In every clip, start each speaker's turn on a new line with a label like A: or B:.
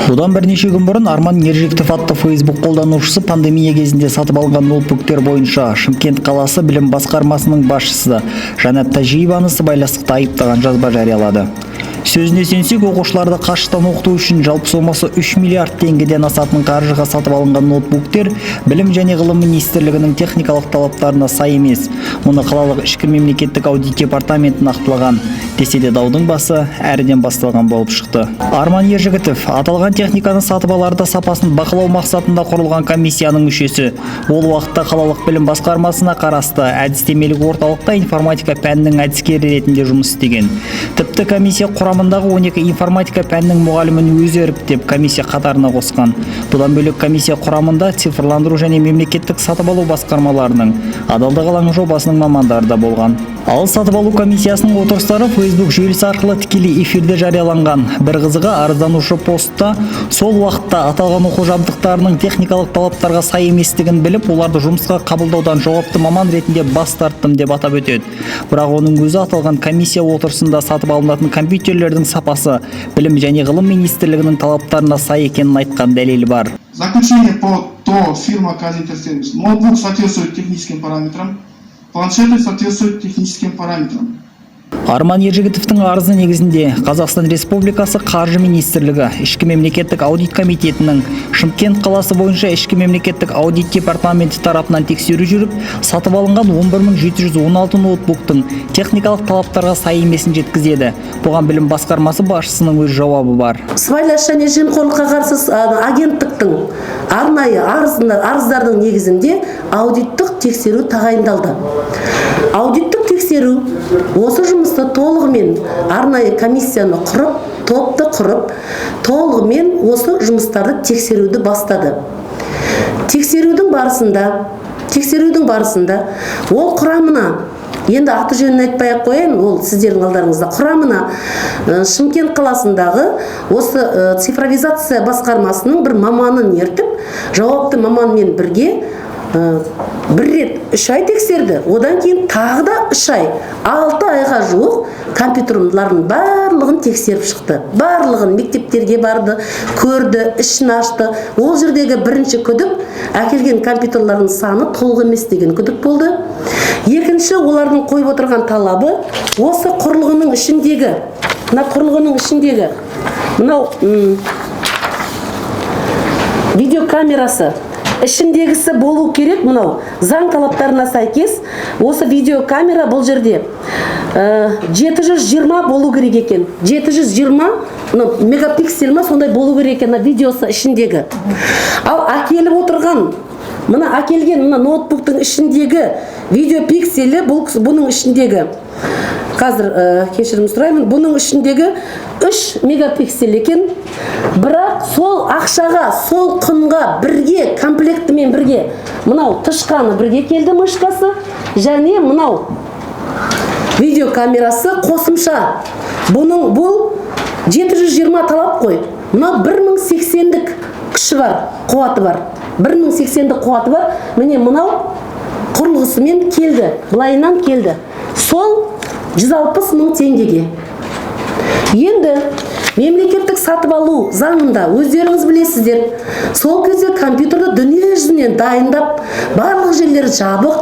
A: Бұдан бірнеше күн бұрын Арман Ержігітов атты Facebook қолданушысы пандемия кезінде сатып алған ноутбуктер бойынша Шымкент қаласы білім басқармасының басшысы Жанат Тажиеваны сыбайластықта айыптаған жазба жариялады. Сөзіне сенсек, оқушыларды қашықтан оқыту үшін жалпы сомасы 3 миллиард теңгеден асатын қаржыға сатып алынған ноутбуктер Білім және ғылым министрлігінің техникалық талаптарына сай емес. Мұны қалалық ішкі мемлекеттік аудит департаменті нақтылаған. Десе де даудың басы әріден басталған болып шықты. Арман Ержігітов аталған техниканы сатып аларда сапасын бақылау мақсатында құрылған комиссияның мүшесі. Ол уақытта қалалық білім басқармасына қарасты әдістемелік орталықта информатика пәнінің әдіскері ретінде жұмыс істеген. Тіпті комиссия құрамындағы 12 информатика пәнінің мұғалімін өзі іріктеп комиссия қатарына қосқан. Бұдан бөлек комиссия құрамында цифрландыру және мемлекеттік сатып алу басқармаларының адалдық алаңы жобасының мамандары да болған. Ал сатып алу комиссиясының отырыстары Facebook желісі арқылы тікелей эфирде жарияланған. Бір қызығы, арызданушы постта сол уақытта аталған оқу жабдықтарының техникалық талаптарға сай еместігін біліп, оларды жұмысқа қабылдаудан жауапты маман ретінде бас тарттым деп атап өтеді. Бірақ оның өзі аталған комиссия отырысында сатып алынатын компьютерлердің сапасы Білім және ғылым министрлігінің талаптарына сай екенін айтқан дәлелі бар.
B: Заключение по ТО фирма Казинтерсервис. Ноутбук соответствует техническим параметрам, планшеты соответствуют техническим параметрам.
A: Арман Ержігітовтің арызы негізінде Қазақстан Республикасы Қаржы министрлігі ішкі мемлекеттік аудит комитетінің Шымкент қаласы бойынша ішкі мемлекеттік аудит департаменті тарапынан тексеру жүріп, сатып алынған 11716 ноутбуктың техникалық талаптарға сай емесін жеткізеді. Бұған білім басқармасы басшысының өз жауабы бар.
C: Сыбайлас және жемқорлыққа қарсы агенттіктің арнайы арыздардың негізінде аудиттік тексеру тағайындалды. Аудиттік тексеру осы жұмысты толығымен арнайы комиссияны құрып, топты құрып, толығымен осы жұмыстарды тексеруді бастады. Тексерудің барысында ол құрамына, енді аты жөнін айтпай-ақ қояйын, ол сіздердің алдарыңызда, құрамына Шымкент қаласындағы осы цифровизация басқармасының бір маманын ертіп, жауапты маманмен бірге бір рет 3 ай тексерді. Одан кейін тағы да 3 ай, 6 айға жуық компьютерлардың барлығын тексеріп шықты. Барлығын мектептерге барды, көрді, ішін ашты. Ол жердегі бірінші күдік әкелген компьютерлардың саны толық емес деген күдік болды. Екінші, олардың қойып отырған талабы осы құрылғының ішіндегі, мынау видеокамерасы ішіндегісі болу керек. Мынау заң талаптарына сәйкес осы видеокамера бұл жерде 720 болу керек екен. 720 мегапиксель ма сондай болу керек екен видеосы ішіндегі. Ал әкеліп отырған, әкелген ноутбуктың ішіндегі видеопикселі бұның ішіндегі, қазір кешірім сұраймын, бұның ішіндегі 3 мегапиксель екен. Бірақ сол ақшаға, сол құнға бірге, комплектімен бірге, мынау тышқаны бірге келді, мышкасы, және мынау видеокамерасы қосымша. Бұл 720 талап қой. Мынау 1080-дік күші бар, қуаты бар. 1080-дік қуаты бар. Міне мынау құрылғысымен келді, былайынан келді. Сол 160 мың теңгеге. Енді мемлекеттік сатып алу заңында өздеріңіз білесіздер, сол кезде компьютерді дүние жүзінен дайындап, барлық жерлері жабық,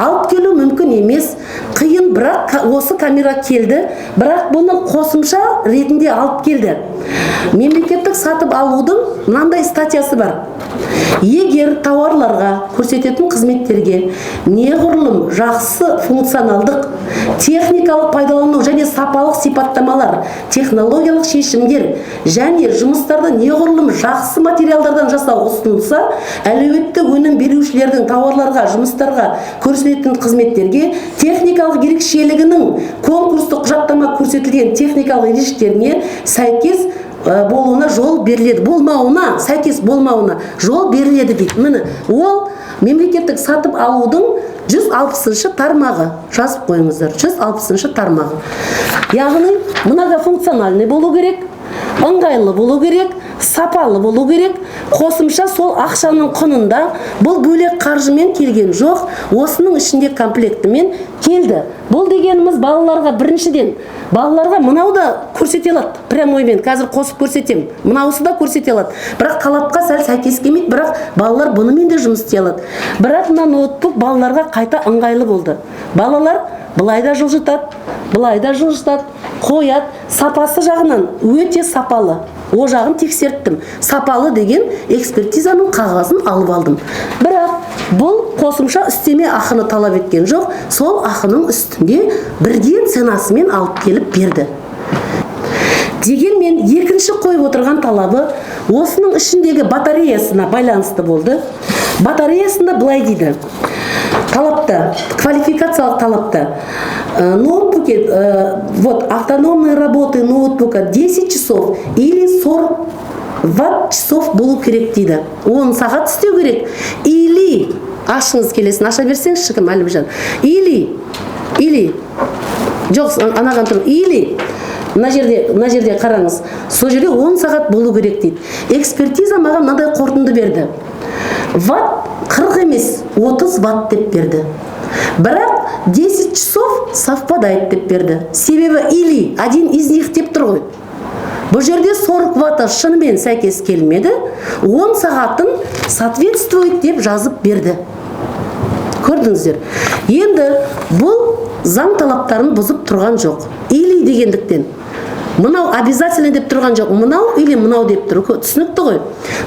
C: алып келу мүмкін емес, қиын, бірақ осы камера келді, бірақ бұны қосымша ретінде алып келді. Мемлекеттік сатып алудың мынандай статьясы бар. Егер тауарларға, көрсететін қызметтерге неғұрлым жақсы функционалдық, техникалық пайдалану және сапалық сипаттамалар, технологиялық шешімдер және жұмыстарды неғұрлым жақсы материалдардан жасау ұсынылса, әлеуетті өнім берушілердің тауарларға, жұмыстарға, көрсететін қызметтерге техникалық ерекшелігінің конкурстық құжаттама көрсетілген техникалық ерекшеліктеріне сәйкес болуына жол беріледі. Сәйкес болмауына жол беріледі дейді. Міне, ол мемлекеттік сатып алудың 160-шы тармағы. Жазып қойыңыздар, 160-шы тармағы. Яғни, многофункциональный болу керек, ыңғайлы болу керек, сапалы болу керек. Қосымша сол ақшаның құнында бұл бөлек қаржымен келген жоқ, осының ішінде комплектімен келді. Бұл дегеніміз балаларға біріншіден, балаларға мынау да көрсете алады, прямоймен қазір қосып көрсетем, мынаусы да көрсете алады. Бірақ талапқа сәл сәйкес келмейді, бірақ балалар бұнымен де жұмыс істей алады. Бірақ мына ноутбук балаларға қайта ыңғайлы болды. Балалар былай да жылжытады, былай да жылжытады, қояды. Сапасы жағынан өте сапалы. О жағын тексерттім. Сапалы деген экспертизаның қағазын алып алдым. Бірақ бұл қосымша үстеме ақыны талап еткен жоқ. Сол ақының үстінде бірден ценасымен алып келіп берді. Дегенмен екінші қойып отырған талабы осының ішіндегі батареясына байланысты болды. Батареясында былай дейді. Талапта, квалификациялық талапта. Ноутбуки, вот автономной работы ноутбука 10 часов или 40 ватт-часов болу керек дейді. 10 сағат істеу керек. Или, ашыңыз келесін, аша берсеңіз шықым, Әлімжан. Или, жоқ, анаған тұрып, или, мына жерде қараңыз, сол жерде 10 сағат болу керек дейді. Экспертиза маған мынандай қорытынды берді. Ватт 40 емес, 30 ватт деп берді. Бірақ 10 часов совпадает деп берді. Себебі или один из них деп тұр ғой. Бұл жерде 40 ватт шынымен сәйкес келмеді, 10 сағатын соответствует деп жазып берді. Көрдіңіздер. Енді бұл заң талаптарын бұзып тұрған жоқ. Или дегендіктен. Мынау обязательно деп тұрған жоқ. Мынау или мынау деп тұр. Түсінікті ғой.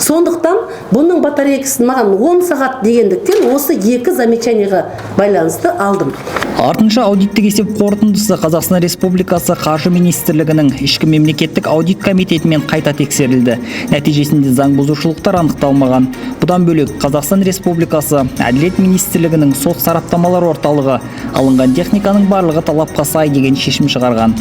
C: Сондықтан бұның батарейкасын маған 10 сағат дегендіктен осы екі замечанияға байланысты алдым.
A: Артынша аудиттік есеп қорытындысы Қазақстан Республикасы Қаржы Министрлігінің ішкі мемлекеттік аудит комитетімен қайта тексерілді. Нәтижесінде заң бұзушылықтар анықталмаған. Бұдан бөлек Қазақстан Республикасы Әділет Министрлігінің сот сараптамалар орталығы алынған техниканың барлығы талапқа сай деген шешім шығарған.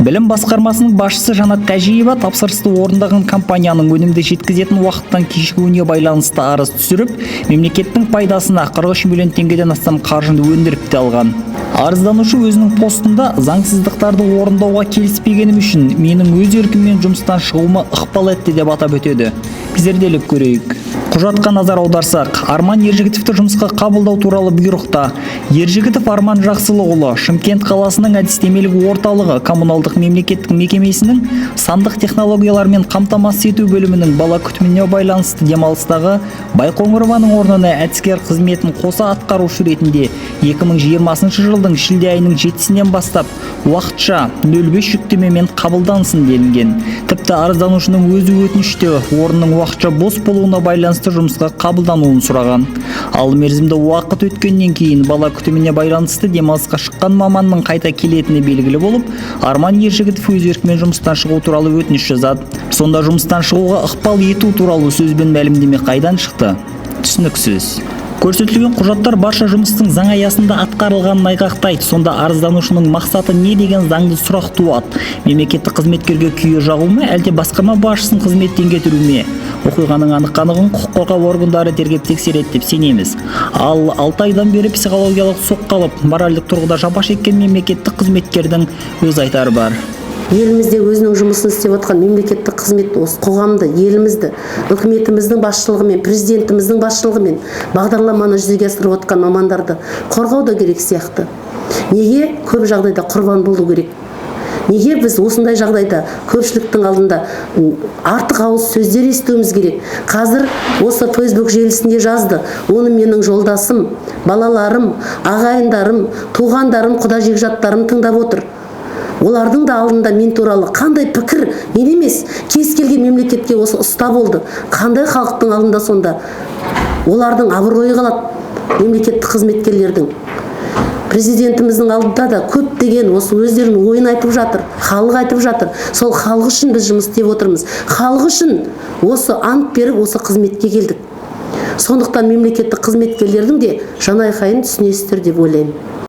A: Білім басқармасының басшысы Жанат Тәжиева тапсырысты орындаған компанияның өнімді жеткізетін уақыттан кешігуіне байланысты арыз түсіріп, мемлекеттің пайдасына 43 миллион теңгеден астам қаржыны өндіріп те алған. Арызданушы өзінің постында заңсыздықтарды орындауға келіспегенім үшін менің өз еркіммен жұмыстан шығуыма ықпал етті деп атап өтеді. Зерделеп көрейік. Құжатқа назар аударсақ, Арман Ержігітовті жұмысқа қабылдау туралы бұйрықта Ержігітов Арман Жақсылыұлы Шымкент қаласының әдістемелік орталығы коммуналдық мемлекеттік мекемесінің сандық технологиялармен қамтамасыз ету бөлімінің бала күтіміне байланысты демалыстағы Байқоңырованың орнына әдіскер қызметін қоса атқарушы ретінде 2020 жылдың шілде айының 7-сінен бастап уақытша 05 жүктемемен қабылдансын делінген. Тіпті арызданушының өзі өтініште орынның уақытша бос болуына байланысты жұмысқа қабылдануын сұраған. Ал мерзімді уақыт өткеннен кейін бала күтіміне байланысты демалысқа шыққан маманның қайта келетіні белгілі болып, Арман Ержігітов өз еркімен жұмыстан шығу туралы өтініш жазады. Сонда жұмыстан шығуға ықпал ету туралы сөзбен мәлімдеме қайдан шықты? Түсініксіз. Көрсетілген құжаттар барша жұмыстың заң аясында атқарылғанын айғақтайды. Сонда арызданушының мақсаты не деген заңды сұрақ туады? Мемлекеттік қызметкерге күйе жағу ма, әлде басқарма басшысын қызметтен кетіру ме? Оқиғаның анық-қанығын құқық қорғау органдары тергеп тексереді деп сенеміз. Ал 6 айдан бері психологиялық соққы алып, моральдық тұрғыда жапа шеккен мемлекеттік қызметкердің өз айтары бар.
C: Елімізде өзінің жұмысын істеп отқан мемлекеттік қызмет осы қоғамды, елімізді, үкіметіміздің басшылығымен, президентіміздің басшылығымен бағдарламаны жүзеге асырып отқан мамандарды қорғау да керек сияқты. Неге көп жағдайда құрбан болу керек? Неге біз осындай жағдайда көпшіліктің алдында артық ауыз сөздер естуіміз керек? Қазір осы Facebook желісінде жазды. Оны менің жолдасым, балаларым, ағайындарым, туғандарым, құда жекжаттарым тыңдап отыр. Олардың да алдында мен туралы қандай пікір, мен емес, кез келген мемлекетке осы ұста болды. Қандай халықтың алдында сонда олардың абыройы қалады, мемлекеттік қызметкерлердің. Президентіміздің алдында да көптеген осы өздерінің ойын айтып жатыр, халық айтып жатыр. Сол халық үшін біз жұмыс істеп отырмыз. Халық үшін осы ант беріп осы қызметке келдік. Сондықтан мемлекеттік қызметкерлердің де жан айқайын түсінесіздер деп ойлаймын.